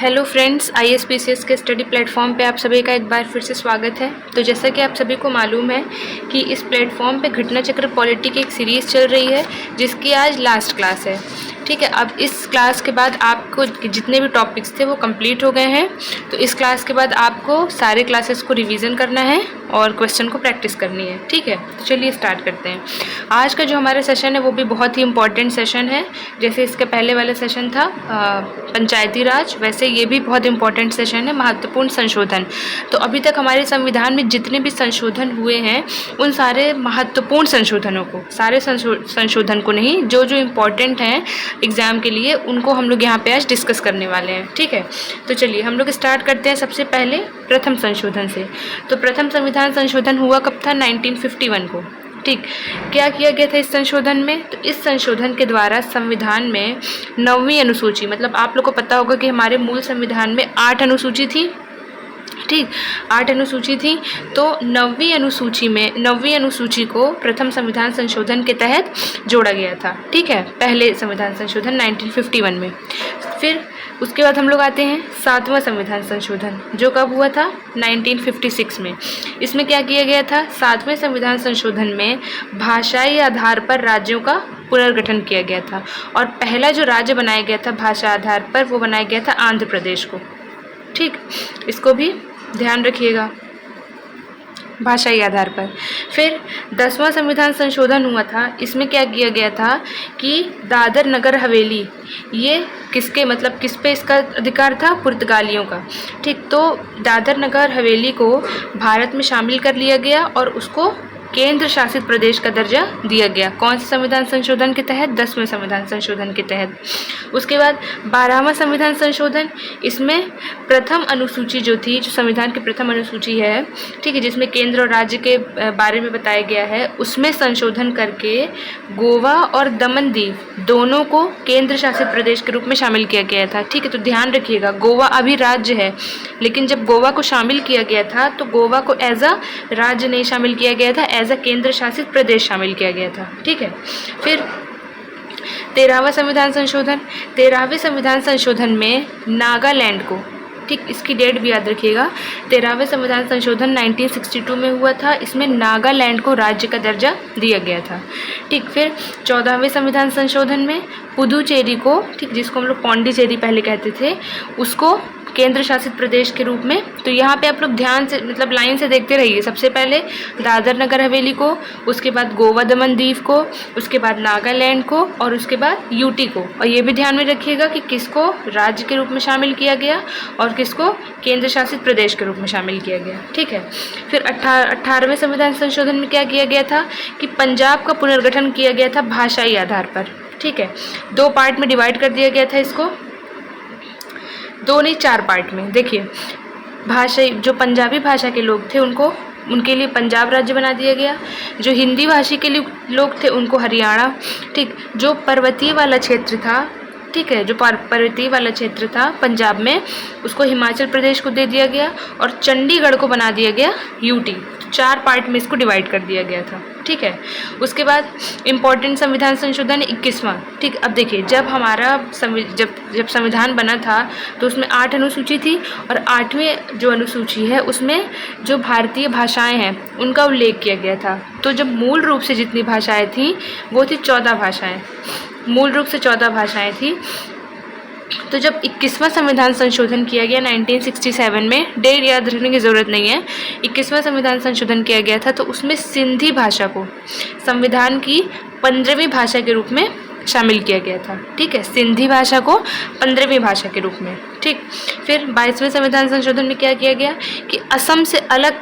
Hello friends, ISPCS के study platform पे आप सभी का एक बार फिर से स्वागत है। तो जैसा कि आप सभी को मालूम है कि इस प्लेटफॉर्म पे घटना चक्र पॉलिटी की एक सीरीज़ चल रही है जिसकी आज लास्ट क्लास है। ठीक है, अब इस क्लास के बाद आपको जितने भी टॉपिक्स थे वो कंप्लीट हो गए हैं। तो इस क्लास के बाद आपको सारे क्लासेस को रिवीजन करना है और क्वेश्चन को प्रैक्टिस करनी है। ठीक है, तो चलिए स्टार्ट करते हैं। आज का जो हमारा सेशन है वो भी बहुत ही इम्पॉर्टेंट सेशन है। जैसे इसके पहले वाला सेशन था पंचायती राज, वैसे ये भी बहुत इंपॉर्टेंट सेशन है, महत्वपूर्ण संशोधन। तो अभी तक हमारे संविधान में जितने भी संशोधन हुए हैं उन सारे महत्वपूर्ण संशोधनों को, सारे संशोधन को नहीं, जो जो इम्पोर्टेंट हैं एग्ज़ाम के लिए उनको हम लोग यहाँ पे आज डिस्कस करने वाले हैं। ठीक है, तो चलिए हम लोग स्टार्ट करते हैं सबसे पहले प्रथम संशोधन से। तो प्रथम संविधान संशोधन हुआ कब था? 1951 को। ठीक, क्या किया गया था इस संशोधन में? तो इस संशोधन के द्वारा संविधान में 9वीं अनुसूची, मतलब आप लोग को पता होगा कि हमारे मूल संविधान में 8 अनुसूची थी। ठीक, 8 अनुसूची थी। तो 9वीं अनुसूची को प्रथम संविधान संशोधन के तहत जोड़ा गया था। ठीक है, पहले संविधान संशोधन 1951 में। फिर उसके बाद हम लोग आते हैं 7वां संविधान संशोधन, जो कब हुआ था? 1956 में। इसमें क्या किया गया था? 7वें संविधान संशोधन में भाषाई आधार पर राज्यों का पुनर्गठन किया गया था और पहला जो राज्य बनाया गया था भाषा आधार पर वो बनाया गया था आंध्र प्रदेश को। ठीक, इसको भी ध्यान रखिएगा, भाषाई आधार पर। फिर 10वां संविधान संशोधन हुआ था। इसमें क्या किया गया था कि दादर नगर हवेली, ये किसके, मतलब किस पे इसका अधिकार था? पुर्तगालियों का। ठीक, तो दादर नगर हवेली को भारत में शामिल कर लिया गया और उसको केंद्र शासित प्रदेश का दर्जा दिया गया। कौन से संविधान संशोधन के तहत? 10वें संविधान संशोधन के तहत। उसके बाद 12वां संविधान संशोधन, इसमें प्रथम अनुसूची जो थी, जो संविधान की प्रथम अनुसूची है, ठीक है, जिसमें केंद्र और राज्य के बारे में बताया गया है, उसमें संशोधन करके गोवा और दमन दीव दोनों को केंद्र शासित प्रदेश के रूप में शामिल किया गया था। ठीक है, तो ध्यान रखिएगा, गोवा अभी राज्य है, लेकिन जब गोवा को शामिल किया गया था तो गोवा को एज अ राज्य नहीं शामिल किया गया था, एज अ केंद्र शासित प्रदेश शामिल किया गया था। ठीक है, फिर 13वां संविधान संशोधन। 13वें संविधान संशोधन में नागालैंड को, ठीक, इसकी डेट भी याद रखिएगा, 13वें संविधान संशोधन 1962 में हुआ था। इसमें नागालैंड को राज्य का दर्जा दिया गया था। ठीक, फिर 14वें संविधान संशोधन में पुदुचेरी को, ठीक, जिसको हम लोग पौंडीचेरी पहले कहते थे, उसको केंद्र शासित प्रदेश के रूप में। तो यहाँ पे आप लोग ध्यान से, मतलब लाइन से देखते रहिए। सबसे पहले दादर नगर हवेली को, उसके बाद गोवा दमन दीव को, उसके बाद नागालैंड को और उसके बाद यूटी को। और ये भी ध्यान में रखिएगा कि किसको राज्य के रूप में शामिल किया गया और किसको केंद्र शासित प्रदेश के रूप में शामिल किया गया। ठीक है, फिर 18वें संविधान संशोधन में क्या किया गया था कि पंजाब का पुनर्गठन किया गया था भाषाई आधार पर। ठीक है, 2 पार्ट में डिवाइड कर दिया गया था इसको, 2 नहीं 4 पार्ट में। देखिए, भाषाई, जो पंजाबी भाषा के लोग थे उनके लिए पंजाब राज्य बना दिया गया। जो हिंदी भाषी के लिए लोग थे उनको हरियाणा। ठीक, जो पर्वतीय वाला क्षेत्र था, ठीक है, जो पर्वतीय वाला क्षेत्र था पंजाब में, उसको हिमाचल प्रदेश को दे दिया गया और चंडीगढ़ को बना दिया गया यूटी। 4 पार्ट में इसको डिवाइड कर दिया गया था। ठीक है, उसके बाद इम्पॉर्टेंट संविधान संशोधन 21वां। ठीक, अब देखिए, जब हमारा जब संविधान बना था तो उसमें 8 अनुसूची थी और 8वीं जो अनुसूची है उसमें जो भारतीय भाषाएं हैं उनका उल्लेख किया गया था। तो जब मूल रूप से जितनी भाषाएं थी वो थी 14 भाषाएं, मूल रूप से 14 भाषाएं थी। तो जब 21वां संविधान संशोधन किया गया 1967 में, डेट याद रखने की ज़रूरत नहीं है, 21वां संविधान संशोधन किया गया था, तो उसमें सिंधी भाषा को संविधान की 15वीं भाषा के रूप में शामिल किया गया था। ठीक है, सिंधी भाषा को 15वीं भाषा के रूप में। ठीक, फिर 22वें संविधान संशोधन में क्या किया गया कि असम से अलग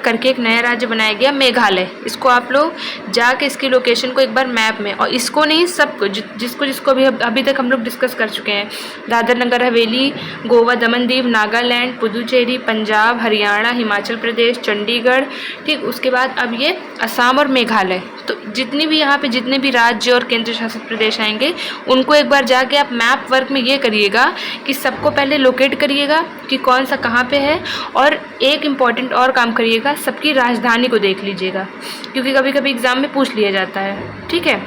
करके एक नया राज्य बनाया गया, मेघालय। इसको आप लोग जाके इसकी लोकेशन को एक बार मैप में, और इसको नहीं, सबको, जिसको भी अभी तक हम लोग डिस्कस कर चुके हैं, दादर नगर हवेली, गोवा दमन दीव, नागालैंड, पुदुचेरी, पंजाब, हरियाणा, हिमाचल प्रदेश, चंडीगढ़। ठीक, उसके बाद अब ये असम और मेघालय। तो जितनी भी यहाँ पे जितने भी राज्य और केंद्र शासित प्रदेश आएंगे उनको एक बार जाके आप मैप वर्क में ये करिएगा कि सबको पहले लोकेट करिएगा कि कौन सा कहाँ पे है, और एक इम्पॉर्टेंट और काम करिएगा, सबकी राजधानी को देख लीजिएगा, क्योंकि कभी कभी एग्ज़ाम में पूछ लिया जाता है। ठीक है,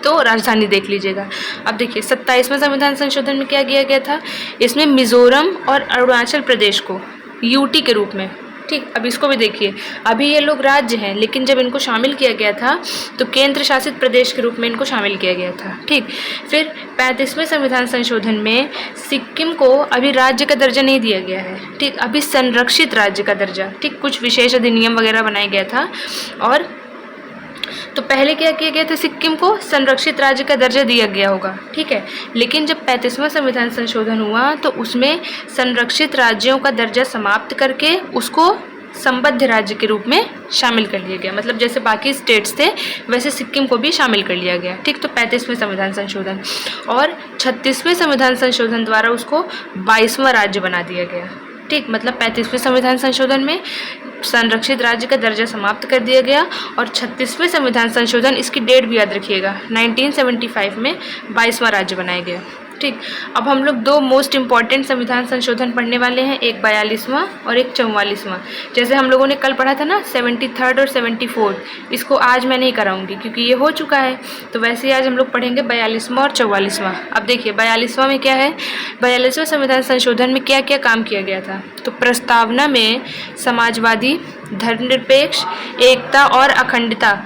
तो राजधानी देख लीजिएगा। अब देखिए 27वें संविधान संशोधन में क्या किया गया था, इसमें मिजोरम और अरुणाचल प्रदेश को यूटी के रूप में, ठीक। अब इसको भी देखिए, अभी ये लोग राज्य हैं, लेकिन जब इनको शामिल किया गया था तो केंद्र शासित प्रदेश के रूप में इनको शामिल किया गया था, ठीक। फिर 35वें संविधान संशोधन में सिक्किम को अभी राज्य का दर्जा नहीं दिया गया है, ठीक, अभी संरक्षित राज्य का दर्जा, ठीक। कुछ विशेष अधिनियम वगैरह बनाया गया था। और तो पहले क्या किया गया था, सिक्किम को संरक्षित राज्य का दर्जा दिया गया होगा, ठीक है। लेकिन जब 35वां संविधान संशोधन हुआ तो उसमें संरक्षित राज्यों का दर्जा समाप्त करके उसको संबद्ध राज्य के रूप में शामिल कर लिया गया। मतलब जैसे बाकी स्टेट्स थे वैसे सिक्किम को भी शामिल कर लिया गया, ठीक। तो 35वें संविधान संशोधन और 36वें संविधान संशोधन द्वारा उसको 22वां राज्य बना दिया गया, ठीक। मतलब 35वें संविधान संशोधन में संरक्षित राज्य का दर्जा समाप्त कर दिया गया और 36वें संविधान संशोधन, इसकी डेट भी याद रखिएगा, 1975 में 22वां राज्य बनाया गया, ठीक। अब हम लोग दो मोस्ट इम्पॉर्टेंट संविधान संशोधन पढ़ने वाले हैं, एक 42वां और एक 44वां। जैसे हम लोगों ने कल पढ़ा था ना 73rd और 74th, इसको आज मैं नहीं कराऊंगी क्योंकि ये हो चुका है। तो वैसे ही आज हम लोग पढ़ेंगे 42वां और 44वां। अब देखिए 42वां में क्या है, 42वें संविधान संशोधन में क्या क्या काम किया गया था। तो प्रस्तावना में समाजवादी, धर्मनिरपेक्ष, एकता और अखंडता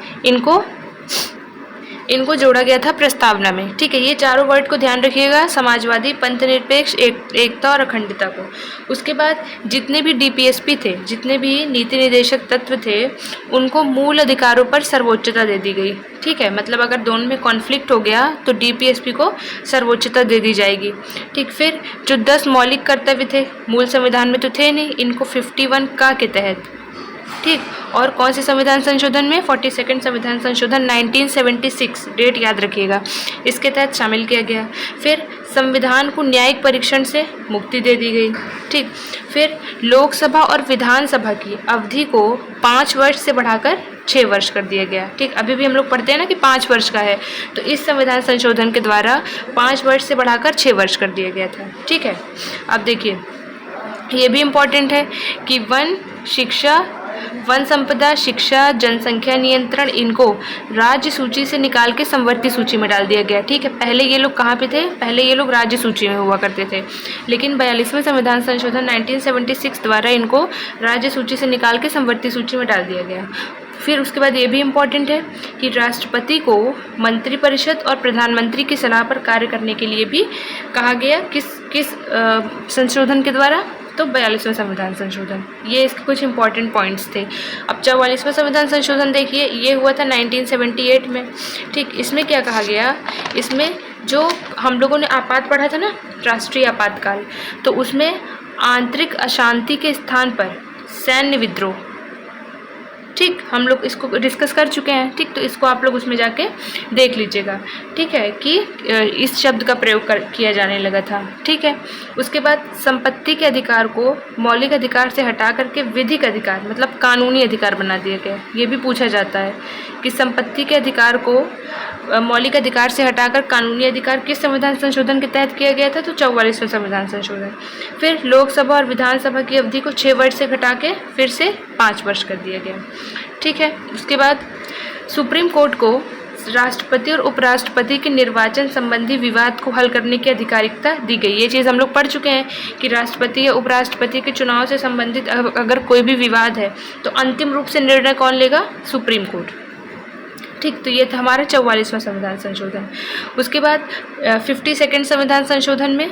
इनको जोड़ा गया था प्रस्तावना में, ठीक है। ये चारों वर्ड को ध्यान रखिएगा, समाजवादी, पंथनिरपेक्ष, एकता और अखंडता को। उसके बाद जितने भी डीपीएसपी थे, जितने भी नीति निर्देशक तत्व थे, उनको मूल अधिकारों पर सर्वोच्चता दे दी गई, ठीक है। मतलब अगर दोनों में कॉन्फ्लिक्ट हो गया तो डीपीएसपी को सर्वोच्चता दे दी जाएगी, ठीक। फिर जो 10 मौलिक कर्तव्य थे मूल संविधान में तो थे नहीं, इनको 51 का के तहत, ठीक। और कौन से संविधान संशोधन में, 42वें संविधान संशोधन 1976, डेट याद रखिएगा, इसके तहत शामिल किया गया। फिर संविधान को न्यायिक परीक्षण से मुक्ति दे दी गई, ठीक। फिर लोकसभा और विधानसभा की अवधि को 5 वर्ष से बढ़ाकर 6 वर्ष कर दिया गया, ठीक। अभी भी हम लोग पढ़ते हैं ना कि 5 वर्ष का है, तो इस संविधान संशोधन के द्वारा 5 वर्ष से बढ़ाकर 6 वर्ष कर दिया गया था, ठीक है। अब देखिए ये भी इम्पॉर्टेंट है कि वन संपदा, शिक्षा, जनसंख्या नियंत्रण, इनको राज्य सूची से निकाल के संवर्ती सूची में डाल दिया गया, ठीक है। पहले ये लोग कहाँ पे थे, पहले ये लोग राज्य सूची में हुआ करते थे, लेकिन 42वें संविधान संशोधन 1976 द्वारा इनको राज्य सूची से निकाल के संवर्ती सूची में डाल दिया गया। फिर उसके बाद ये भी इम्पॉर्टेंट है कि राष्ट्रपति को मंत्रिपरिषद और प्रधानमंत्री की सलाह पर कार्य करने के लिए भी कहा गया, किस संशोधन के द्वारा, तो 42वें संविधान संशोधन। ये इसके कुछ इंपॉर्टेंट पॉइंट्स थे। अब 44वें संविधान संशोधन देखिए, ये हुआ था 1978 में, ठीक। इसमें क्या कहा गया, इसमें जो हम लोगों ने आपात पढ़ा था ना, राष्ट्रीय आपातकाल, तो उसमें आंतरिक अशांति के स्थान पर सैन्य विद्रोह, ठीक, हम लोग इसको डिस्कस कर चुके हैं, ठीक। तो इसको आप लोग उसमें जाके देख लीजिएगा, ठीक है, कि इस शब्द का प्रयोग किया जाने लगा था, ठीक है। उसके बाद संपत्ति के अधिकार को मौलिक अधिकार से हटा करके विधिक अधिकार, मतलब कानूनी अधिकार बना दिया गया। ये भी पूछा जाता है कि संपत्ति के अधिकार को मौलिक अधिकार से हटाकर कानूनी अधिकार किस संविधान संशोधन के तहत किया गया था, तो 44वें संविधान संशोधन। फिर लोकसभा और विधानसभा की अवधि को 6 वर्ष से घटा के फिर से 5 वर्ष कर दिया गया, ठीक है। उसके बाद सुप्रीम कोर्ट को राष्ट्रपति और उपराष्ट्रपति के निर्वाचन संबंधी विवाद को हल करने की अधिकारिकता दी गई। ये चीज़ हम लोग पढ़ चुके हैं कि राष्ट्रपति या उपराष्ट्रपति के चुनाव से संबंधित अगर कोई भी विवाद है तो अंतिम रूप से निर्णय कौन लेगा, सुप्रीम कोर्ट, ठीक। तो ये था हमारा 44वां संविधान संशोधन। उसके बाद 52वें संविधान संशोधन में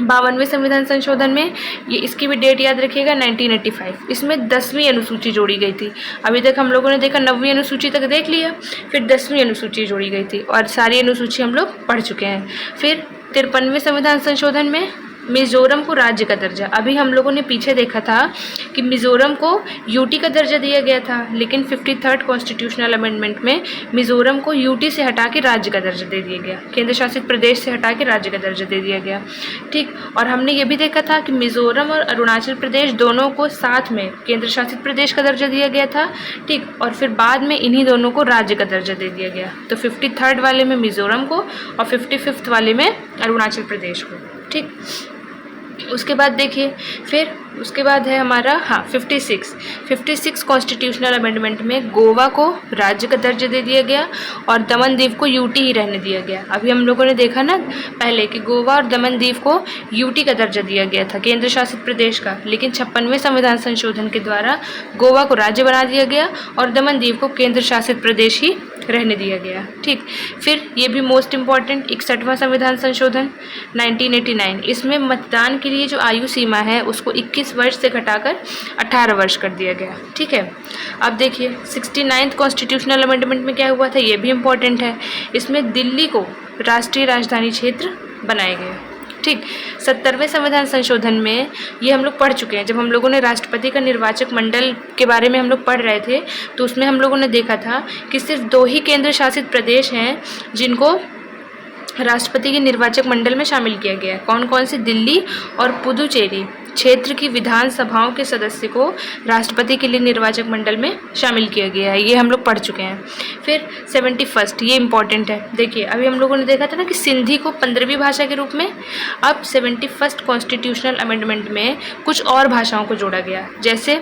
52वें संविधान संशोधन में ये इसकी भी डेट याद रखिएगा 1985। इसमें 10वीं अनुसूची जोड़ी गई थी। अभी तक हम लोगों ने देखा 9वीं अनुसूची तक देख लिया, फिर 10वीं अनुसूची जोड़ी गई थी और सारी अनुसूची हम लोग पढ़ चुके हैं। फिर 53वें संविधान संशोधन में मिज़ोरम को राज्य का दर्जा, अभी हम लोगों ने पीछे देखा था कि मिज़ोरम को यूटी का दर्जा दिया गया था, लेकिन 53rd कॉन्स्टिट्यूशनल अमेंडमेंट में मिज़ोरम को यूटी से हटा के राज्य का दर्जा दे दिया गया, केंद्र शासित प्रदेश से हटा के राज्य का दर्जा दे दिया गया, ठीक। और हमने ये भी देखा था कि मिज़ोरम और अरुणाचल प्रदेश दोनों को साथ में केंद्र शासित प्रदेश का दर्जा दिया गया था, ठीक। और फिर बाद में इन्हीं दोनों को राज्य का दर्जा दे दिया गया। तो 53rd वाले में मिज़ोरम को और 55th वाले में अरुणाचल प्रदेश को, ठीक। उसके बाद देखिए फिर उसके बाद है हमारा 56 कॉन्स्टिट्यूशनल अमेंडमेंट में गोवा को राज्य का दर्जा दे दिया गया और दमन दीव को यूटी ही रहने दिया गया। अभी हम लोगों ने देखा ना पहले कि गोवा और दमन दीव को यूटी का दर्जा दिया गया था, केंद्र शासित प्रदेश का, लेकिन 56वें संविधान संशोधन के द्वारा गोवा को राज्य बना दिया गया और दमन दीव को केंद्र शासित प्रदेश ही रहने दिया गया। ठीक, फिर ये भी मोस्ट इम्पॉर्टेंट 61वां संविधान संशोधन 1989, इसमें मतदान के लिए जो आयु सीमा है उसको 21 वर्ष से घटाकर 18 वर्ष कर दिया गया। ठीक है, अब देखिए 69th कॉन्स्टिट्यूशनल अमेंडमेंट में क्या हुआ था, ये भी इम्पॉर्टेंट है। इसमें दिल्ली को राष्ट्रीय राजधानी क्षेत्र बनाया गया। ठीक, 70वें संविधान संशोधन में ये हम लोग पढ़ चुके हैं। जब हम लोगों ने राष्ट्रपति का निर्वाचक मंडल के बारे में हम लोग पढ़ रहे थे तो उसमें हम लोगों ने देखा था कि सिर्फ 2 ही केंद्र शासित प्रदेश हैं जिनको राष्ट्रपति के निर्वाचक मंडल में शामिल किया गया है। कौन कौन से? दिल्ली और पुदुचेरी क्षेत्र की विधानसभाओं के सदस्य को राष्ट्रपति के लिए निर्वाचक मंडल में शामिल किया गया है, ये हम लोग पढ़ चुके हैं। फिर 71, ये इम्पॉर्टेंट है। देखिए अभी हम लोगों ने देखा था ना कि सिंधी को 15वीं भाषा के रूप में, अब 71 कॉन्स्टिट्यूशनल अमेंडमेंट में कुछ और भाषाओं को जोड़ा गया, जैसे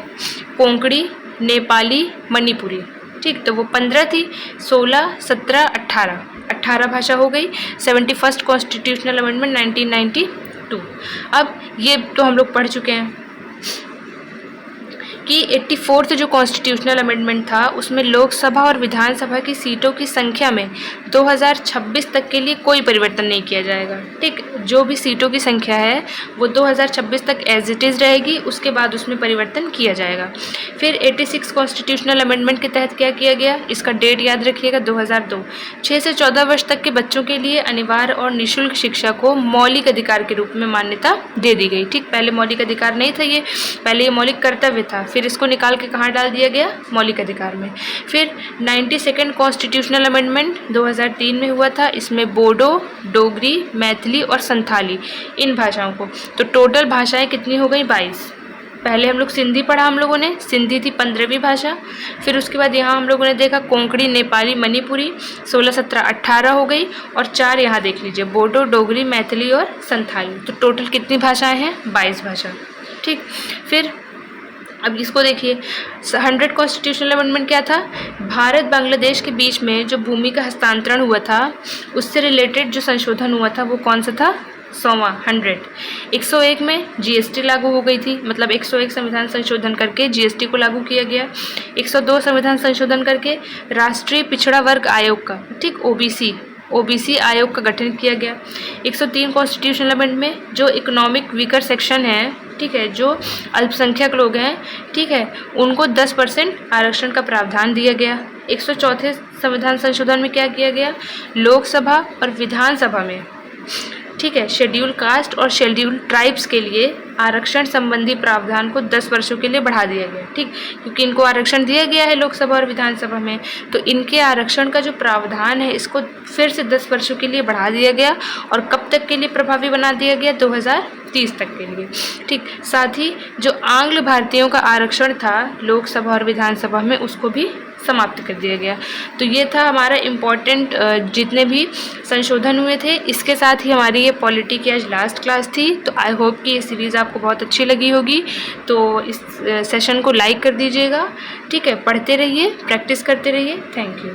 कोंकणी, नेपाली, मणिपुरी। ठीक, तो वो 15 थी, 16, 17, 18 भाषा हो गई। 71 कॉन्स्टिट्यूशनल अमेंडमेंट 1992। अब ये तो हम लोग पढ़ चुके हैं कि 84th जो कॉन्स्टिट्यूशनल अमेंडमेंट था उसमें लोकसभा और विधानसभा की सीटों की संख्या में 2026 तक के लिए कोई परिवर्तन नहीं किया जाएगा। ठीक, जो भी सीटों की संख्या है वो 2026 तक एज इट इज़ रहेगी, उसके बाद उसमें परिवर्तन किया जाएगा। फिर 86 कॉन्स्टिट्यूशनल अमेंडमेंट के तहत क्या किया गया, इसका डेट याद रखिएगा, 2002। 6 से 14 वर्ष तक के बच्चों के लिए अनिवार्य और निःशुल्क शिक्षा को मौलिक अधिकार के रूप में मान्यता दे दी गई। ठीक, पहले मौलिक अधिकार नहीं था, ये पहले ये मौलिक कर्तव्य था, फिर इसको निकाल के कहाँ डाल दिया गया, मौलिक अधिकार में। फिर 92nd कॉन्स्टिट्यूशनल अमेंडमेंट 2003 में हुआ था। इसमें बोडो, डोगरी, मैथिली और संथाली, इन भाषाओं को, तो टोटल भाषाएं कितनी हो गई, 22। पहले हम लोग सिंधी पढ़ा, हम लोगों ने सिंधी थी 15वीं भाषा। फिर उसके बाद यहाँ हम लोगों ने देखा कोंकणी, नेपाली, मणिपुरी, 16, 17, 18 हो गई और 4 यहाँ देख लीजिए, बोडो, डोगरी, मैथिली और संथाली, तो टोटल कितनी भाषाएं हैं, 22 भाषा। ठीक, फिर अब इसको देखिए 100 कॉन्स्टिट्यूशनल अमेंडमेंट क्या था, भारत बांग्लादेश के बीच में जो भूमि का हस्तांतरण हुआ था उससे रिलेटेड जो संशोधन हुआ था वो कौन सा था, 100वां 100। 101 में जीएसटी लागू हो गई थी, मतलब 101 संविधान संशोधन करके जीएसटी को लागू किया गया। 102 संविधान संशोधन करके राष्ट्रीय पिछड़ा वर्ग आयोग का, ठीक, ओबीसी आयोग का गठन किया गया। 103 कॉन्स्टिट्यूशनल अमेंडमेंट में जो इकोनॉमिक वीकर सेक्शन है, ठीक है, जो अल्पसंख्यक लोग हैं, ठीक है, उनको 10% आरक्षण का प्रावधान दिया गया। 104 संविधान संशोधन में क्या किया गया, लोकसभा और विधानसभा में, ठीक है, शेड्यूल कास्ट और शेड्यूल ट्राइब्स के लिए आरक्षण संबंधी प्रावधान को 10 वर्षों के लिए बढ़ा दिया गया। ठीक, क्योंकि इनको आरक्षण दिया गया है लोकसभा और विधानसभा में, तो इनके आरक्षण का जो प्रावधान है इसको फिर से 10 वर्षों के लिए बढ़ा दिया गया और कब तक के लिए प्रभावी बना दिया गया, 2030 तक के लिए। ठीक, साथ ही जो आंग्ल भारतीयों का आरक्षण था लोकसभा और विधानसभा में उसको भी समाप्त कर दिया गया। तो ये था हमारा इम्पॉर्टेंट जितने भी संशोधन हुए थे। इसके साथ ही हमारी ये पॉलिटी की आज लास्ट क्लास थी। तो आई होप कि ये सीरीज़ आपको बहुत अच्छी लगी होगी। तो इस सेशन को लाइक कर दीजिएगा, ठीक है, पढ़ते रहिए, प्रैक्टिस करते रहिए। Thank you.